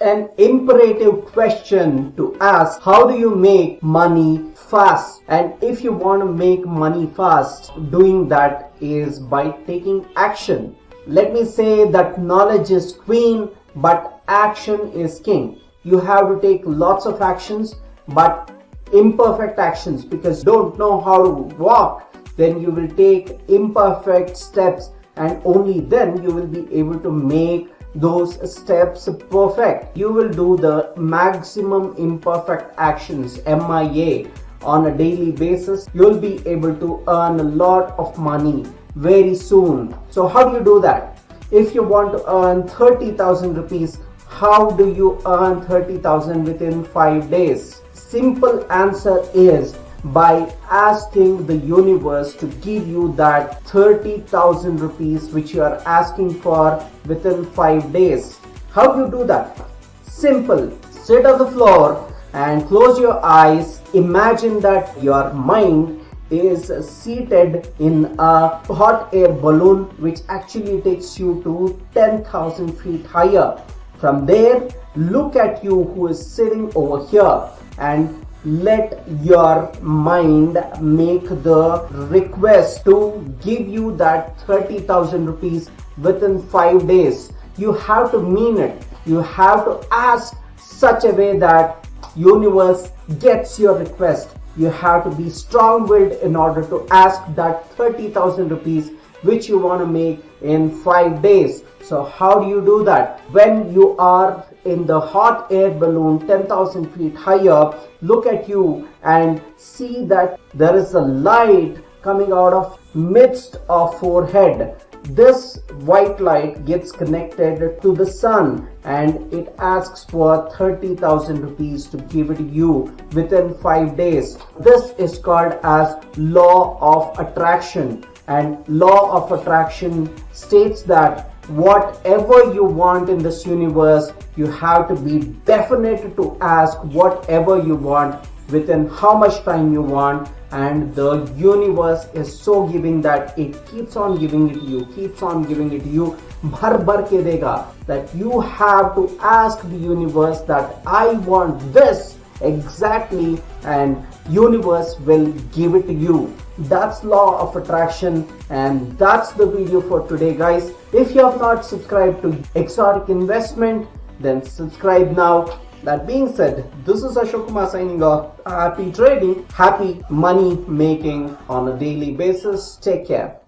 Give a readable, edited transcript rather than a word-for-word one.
an imperative question to ask. How do you make money fast? And if you want to make money fast, doing that is by taking action. Let me say that knowledge is queen, but action is king. You have to take lots of actions, but imperfect actions, because you don't know how to walk, then you will take imperfect steps, and only then you will be able to make those steps perfect. You will do the maximum imperfect actions, MIA, on a daily basis. You'll be able to earn a lot of money very soon. So how do you do that? If you want to earn 30,000 rupees, how do you earn 30,000 within 5 days? Simple answer is by asking the universe to give you that 30,000 rupees which you are asking for within 5 days. How do you do that? Simple. Sit on the floor and close your eyes. Imagine that your mind is seated in a hot air balloon which actually takes you to 10,000 feet higher. From there, look at you who is sitting over here and let your mind make the request to give you that 30,000 rupees within 5 days. You have to mean it. You have to ask such a way that universe gets your request. You have to be strong-willed in order to ask that 30,000 rupees which you want to make in 5 days. So how do you do that? When you are in the hot air balloon 10,000 feet higher, look at you and see that there is a light coming out of midst of forehead. This white light gets connected to the sun and it asks for 30,000 rupees to give it to you within 5 days. This is called as law of attraction, and law of attraction states that whatever you want in this universe, you have to be definite to ask whatever you want within how much time you want, and the universe is so giving that it keeps on giving it to you, keeps on giving it to you, bhar ke dega. That you have to ask the universe that I want this exactly, and universe will give it to you. That's law of attraction, and that's the video for today, guys. If you have not subscribed to Exotic Investment, then subscribe now. That being said, this is Ashok Kumar signing off. Happy trading, happy money making on a daily basis. Take care.